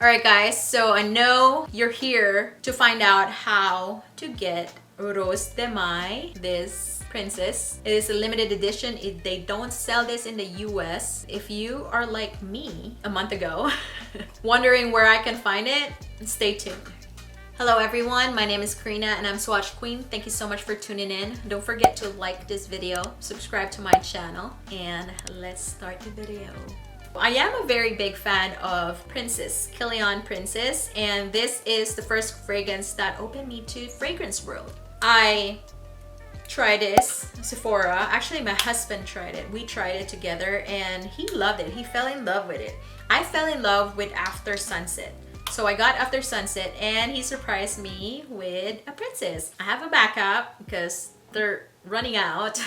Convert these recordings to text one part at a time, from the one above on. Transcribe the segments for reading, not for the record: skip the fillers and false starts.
Alright guys, so I know you're here to find out how to get Rose de Mai, this princess. It is a limited edition. They don't sell this in the US. If you are like me a month ago, wondering where I can find it, stay tuned. Hello everyone, my name is Karina and I'm SwatchQueen. Thank you so much for tuning in. Don't forget to like this video, subscribe to my channel, and let's start the video. I am a very big fan of Princess, Kilian Princess, and this is the first fragrance that opened me to fragrance world. I tried this Sephora. Actually, my husband tried it. We tried it together and he loved it. He fell in love with it. I fell in love with After Sunset. So I got After Sunset and he surprised me with a princess. I have a backup because they're running out.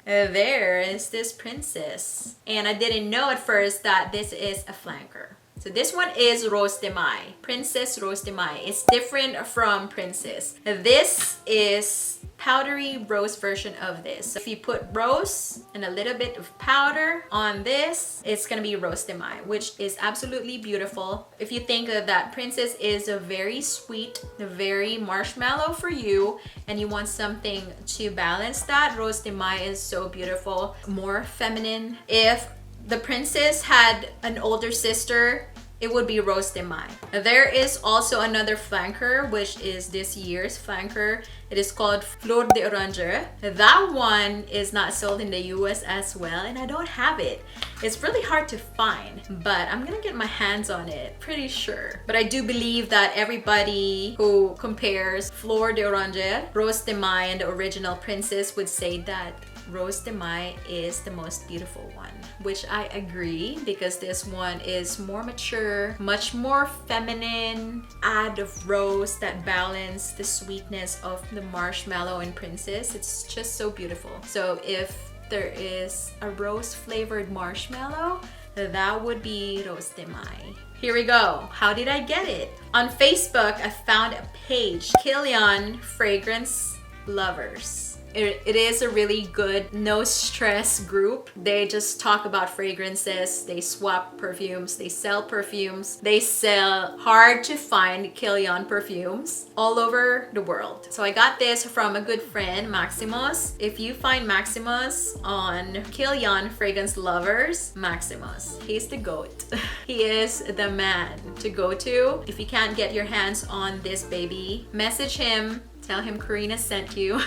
There is this princess. And I didn't know at first that this is a flanker. So this one is Rose de Mai, Princess Rose de Mai. It's different from Princess. This is powdery rose version of this. So if you put rose and a little bit of powder on this, it's gonna be Rose de Mai, which is absolutely beautiful. If you think that Princess is a very sweet, very marshmallow for you, and you want something to balance that, Rose de Mai is so beautiful, more feminine. If the Princess had an older sister, it would be Rose de Mai. There is also another flanker, which is this year's flanker. It is called Flor de Orange. That one is not sold in the US as well, and I don't have it. It's really hard to find, but I'm gonna get my hands on it, pretty sure. But I do believe that everybody who compares Flor de Orange, Rose de Mai, and the original Princess would say that Rose de Mai is the most beautiful one, which I agree, because this one is more mature, much more feminine, add of rose that balance the sweetness of the marshmallow in Princess. It's just so beautiful. So if there is a rose flavored marshmallow, that would be Rose de Mai. Here we go. How did I get it? On Facebook, I found a page, Kilian Fragrance Lovers. It is a really good no stress group. They just talk about fragrances, they swap perfumes, they sell perfumes, they sell hard to find Kilian perfumes all over the world. So I got this from a good friend, Maximos. If you find Maximos on Kilian Fragrance Lovers, Maximos, he's the GOAT. He is the man to go to. If you can't get your hands on this baby, message him. Tell him Karina sent you.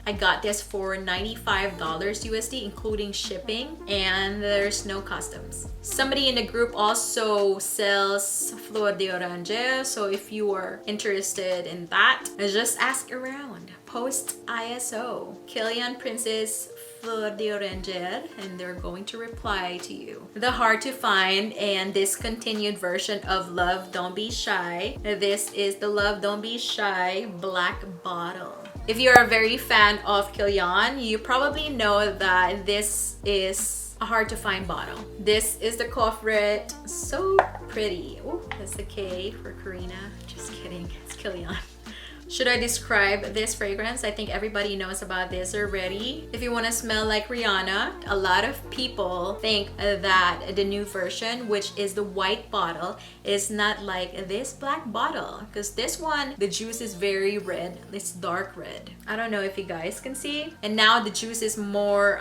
I got this for $95 USD, including shipping, and there's no customs. Somebody in the group also sells Flor de Orange, so if you are interested in that, just ask around. Post ISO, Kilian Princess Flor de Orange, and they're going to reply to you. The hard to find and discontinued version of Love Don't Be Shy. This is the Love Don't Be Shy black bottle. If you're a very fan of Kilian, you probably know that this is a hard to find bottle. This is the coffret. So pretty. Oh, that's the K for Karina. Just kidding, it's Kilian. Should I describe this fragrance? I think everybody knows about this already. If you want to smell like Rihanna, a lot of people think that the new version, which is the white bottle, is not like this black bottle, because this one, the juice is very red. It's dark red. I don't know if you guys can see. And now the juice is more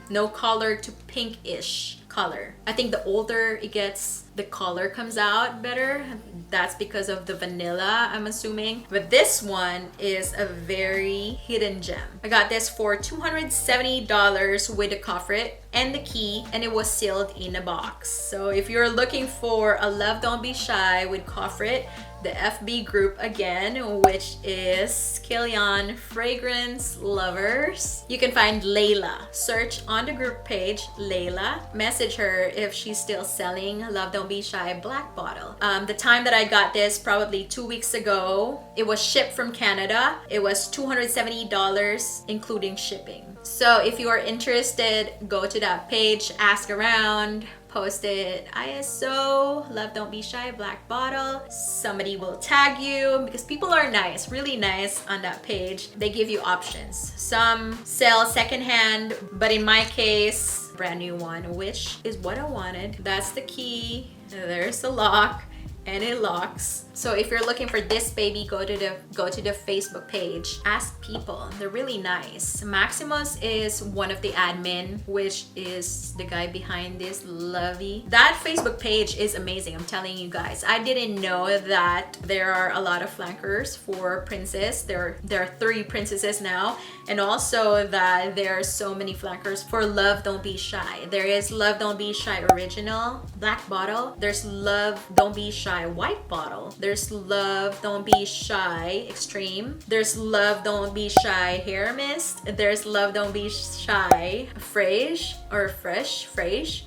no color to pinkish color. I think the older it gets, the color comes out better. That's because of the vanilla, I'm assuming. But this one is a very hidden gem. I got this for $270 with the coffret and the key, and it was sealed in a box. So if you're looking for a Love Don't Be Shy with coffret, the FB group again, which is Kilian Fragrance Lovers, you can find Layla. Search on the group page Layla, message her if she's still selling Love Don't Be Shy black bottle. The time that I got this, probably 2 weeks ago, it was shipped from Canada. It was $270 including shipping. So if you are interested, go to that page, ask around, post it ISO Love Don't Be Shy black bottle. Somebody will tag you, because people are nice, really nice on that page. They give you options. Some sell secondhand, but in my case, brand new one, which is what I wanted. That's the key. There's the lock. and it locks. So if you're looking for this baby, go to the Facebook page. Ask people. They're really nice. Maximos is one of the admin, which is the guy behind this lovey. That Facebook page is amazing. I'm telling you guys. I didn't know that there are a lot of flankers for princess. There are 3 princesses now, and also that there are so many flankers for Love Don't Be Shy. There is Love Don't Be Shy original black bottle. There's Love Don't Be Shy white bottle. There's Love Don't Be Shy extreme. There's Love Don't Be Shy hair mist. There's Love Don't Be Shy fresh,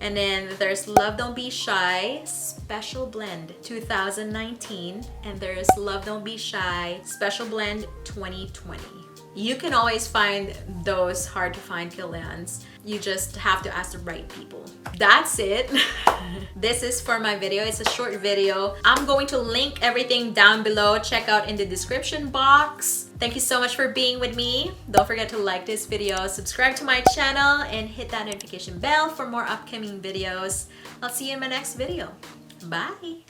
and then there's Love Don't Be Shy special blend 2019, and there's Love Don't Be Shy special blend 2020. You can always find those hard to find Kilians. You just have to ask the right people. That's it. This is for my video. It's a short video. I'm going to link everything down below. Check out in the description box. Thank you so much for being with me. Don't forget to like this video, subscribe to my channel, and hit that notification bell for more upcoming videos. I'll see you in my next video. Bye.